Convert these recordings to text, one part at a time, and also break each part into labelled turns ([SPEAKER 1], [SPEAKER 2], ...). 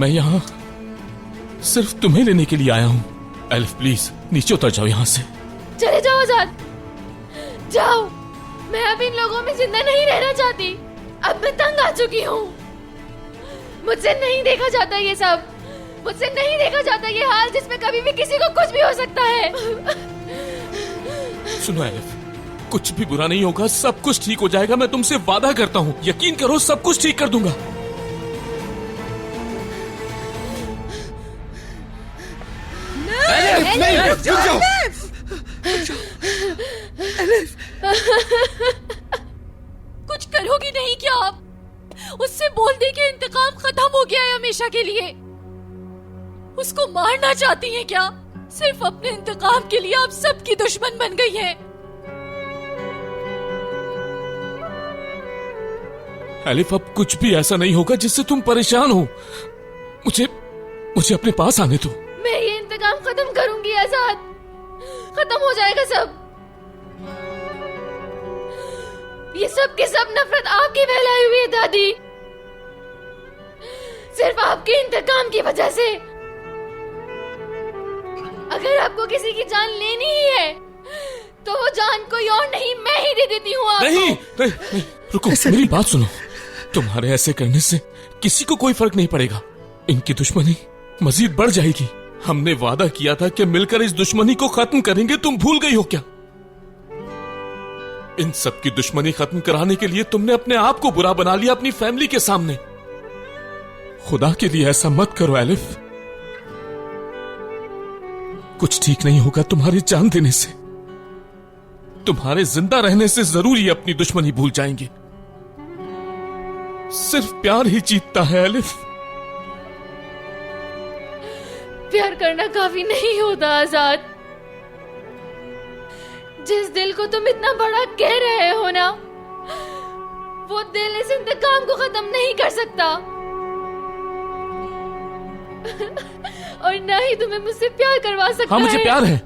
[SPEAKER 1] मैं यहाँ सिर्फ तुम्हें लेने के लिए आया हूँ। एलिफ प्लीज नीचे उतर जाओ यहाँ से।
[SPEAKER 2] चले जाओ आजाद, जाओ। मैं अब इन लोगों में जिंदा नहीं रहना चाहती। अब मैं तंग आ चुकी हूँ। मुझसे नहीं देखा जाता ये सब, मुझसे नहीं देखा जाता ये हाल जिसमें कभी भी किसी को कुछ भी हो सकता है।
[SPEAKER 1] सुनो एलिफ, कुछ भी बुरा नहीं होगा, सब कुछ ठीक हो जाएगा। मैं तुमसे वादा करता हूँ, यकीन करो, सब कुछ ठीक कर दूंगा।
[SPEAKER 3] एलिफ, नहीं, रुक जाओ।
[SPEAKER 4] एलिफ,
[SPEAKER 2] कुछ करोगी नहीं क्या आप? उससे बोल दे कि इंतकाम खत्म हो गया है हमेशा के लिए। उसको मारना चाहती हैं क्या? सिर्फ अपने इंतकाम के लिए आप सबकी दुश्मन बन गई है।
[SPEAKER 1] एलिफ, अब कुछ भी ऐसा नहीं होगा जिससे तुम परेशान हो। मुझे अपने पास आने दो।
[SPEAKER 2] मैं ये इंतकाम खत्म करूंगी आजाद, खत्म हो जाएगा सब। ये सब की सब नफरत आपकी फैलाई हुई है दादी, सिर्फ आपके इंतकाम की वजह से। अगर आपको किसी की जान लेनी ही है तो वो जान कोई और नहीं, मैं ही दे देती हूँ आपको।
[SPEAKER 1] नहीं, रुको, मेरी बात सुनो। तुम्हारे ऐसे करने से किसी को कोई फर्क नहीं पड़ेगा। इनकी दुश्मनी मजीद बढ़ जाएगी। हमने वादा किया था कि मिलकर इस दुश्मनी को खत्म करेंगे, तुम भूल गई हो क्या? इन सब की दुश्मनी खत्म कराने के लिए तुमने अपने आप को बुरा बना लिया अपनी फैमिली के सामने। खुदा के लिए ऐसा मत करो एलिफ। कुछ ठीक नहीं होगा तुम्हारी जान देने से। तुम्हारे जिंदा रहने से जरूर ये अपनी दुश्मनी भूल जाएंगे। सिर्फ प्यार ही जीतता है एलिफ।
[SPEAKER 2] प्यार करना काफी नहीं होता आजाद। जिस दिल को तुम इतना बड़ा कह रहे हो ना, वो दिल इस इंतकाम को खत्म नहीं कर सकता। और ना ही तुम्हें मुझसे प्यार करवा सकता है।
[SPEAKER 1] हाँ, मुझे प्यार है।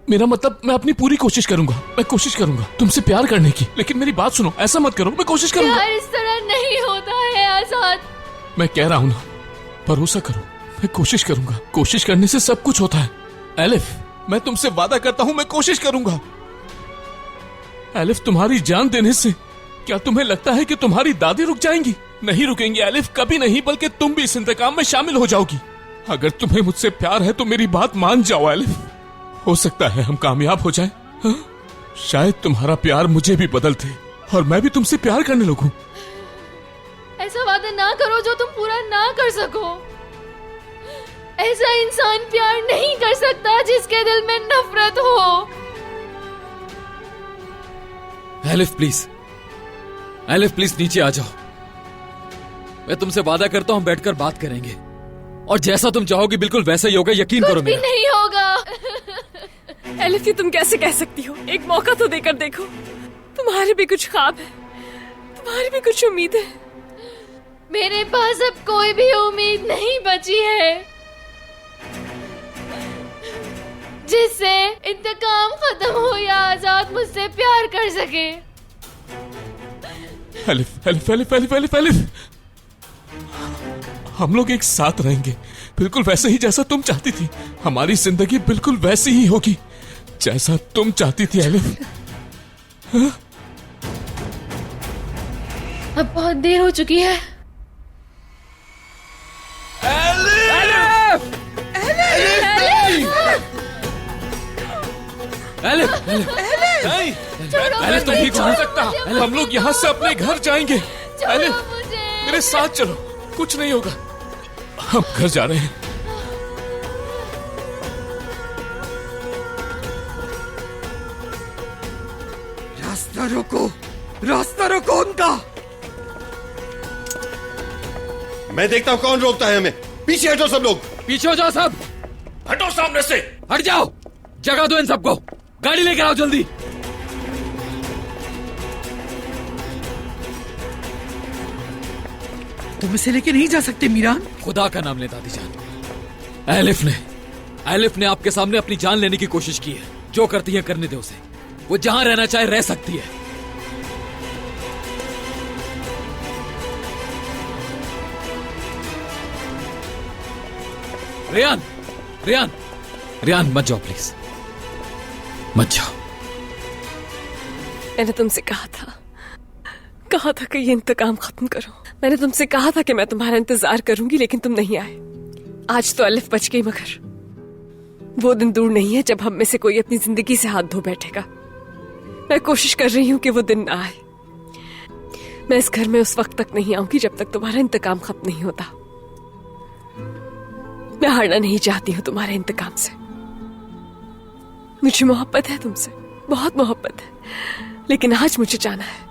[SPEAKER 1] मेरा मतलब, मैं अपनी पूरी कोशिश करूंगा। मैं कोशिश करूंगा तुमसे प्यार करने की। लेकिन मेरी बात सुनो, ऐसा मत करो। मैं कोशिश करूंगा।
[SPEAKER 2] प्यार इस तरह नहीं होता है आजाद।
[SPEAKER 1] मैं कह रहा हूं ना, भरोसा करो, मैं कोशिश करूंगा। कोशिश करने से सब कुछ होता है एलिफ। मैं तुमसे वादा करता हूं, मैं कोशिश करूंगा। एलिफ, तुम्हारी जान देने से क्या तुम्हें लगता है कि तुम्हारी दादी रुक जाएंगी? नहीं रुकेंगी एलिफ, कभी नहीं। बल्कि तुम भी इस इंतकाम में शामिल हो जाओगी। अगर तुम्हें मुझसे प्यार है तो मेरी बात मान जाओ एलिफ। हो सकता है हम कामयाब हो जाएं। हाँ? शायद तुम्हारा प्यार मुझे भी बदल दे और मैं भी तुमसे प्यार करने लगूं।
[SPEAKER 2] ऐसा वादा ना करो जो तुम पूरा ना कर सको। ऐसा इंसान प्यार नहीं कर सकता जिसके दिल में नफरत हो।
[SPEAKER 3] एलिफ प्लीज, एलिफ प्लीज नीचे आ जाओ। मैं तुमसे वादा करता हूँ बैठकर बात करेंगे और जैसा तुम चाहोगी बिल्कुल वैसा ही होगा, यकीन करो मेरा।
[SPEAKER 2] कुछ भी नहीं होगा।
[SPEAKER 4] एलिफ, ये तुम कैसे कह सकती हो? एक मौका तो देकर देखो। तुम्हारे भी कुछ ख्वाब है, तुम्हारी भी कुछ उम्मीद है।
[SPEAKER 2] मेरे पास अब कोई भी उम्मीद नहीं बची है जिससे इंतकाम खत्म हो या आजाद मुझसे प्यार कर सके।
[SPEAKER 1] Elif, elif, elif, elif, elif, elif. हम लोग एक साथ रहेंगे, बिल्कुल वैसे ही जैसा तुम चाहती थी। हमारी जिंदगी बिल्कुल वैसी ही होगी जैसा तुम चाहती थी एलिफ। हाँ?
[SPEAKER 2] अब बहुत देर हो चुकी है।
[SPEAKER 3] एलिफ,
[SPEAKER 1] नहीं, एलिफ, तुम ठीक हो सकता। हम लोग यहाँ से अपने घर जाएंगे। एलिफ, मेरे साथ चलो, कुछ नहीं होगा। हम घर जा रहे हैं।
[SPEAKER 5] रास्ता रोको, रास्ता रोको उनका।
[SPEAKER 6] मैं देखता हूं कौन रोकता है हमें। पीछे हटो सब लोग।
[SPEAKER 3] पीछे हो जाओ सब।
[SPEAKER 1] हटो सामने से।
[SPEAKER 3] हट जाओ, जगह दो इन सबको। गाड़ी लेकर आओ जल्दी।
[SPEAKER 5] तुम इसे लेके नहीं जा सकते मीरान।
[SPEAKER 3] खुदा का नाम ले दादी जान। एलिफ ने आपके सामने अपनी जान लेने की कोशिश की है। जो करती है करने दे उसे। वो जहां रहना चाहे रह सकती है। रेयान, रेयान, रेयान मत जाओ प्लीज, मत जाओ।
[SPEAKER 4] मैंने तुमसे कहा था कि ये इंतकाम खत्म करो। मैंने तुमसे कहा था कि मैं तुम्हारा इंतजार करूंगी, लेकिन तुम नहीं आए। आज तो अलिफ बच गई, मगर वो दिन दूर नहीं है जब हम में से कोई अपनी जिंदगी से हाथ धो बैठेगा। मैं कोशिश कर रही हूं कि वो दिन ना आए। मैं इस घर में उस वक्त तक नहीं आऊंगी जब तक तुम्हारा इंतकाम खत्म नहीं होता। मैं हारना नहीं चाहती हूं तुम्हारे इंतकाम से। मुझे मोहब्बत है तुमसे, बहुत मोहब्बत है, लेकिन आज मुझे जाना है।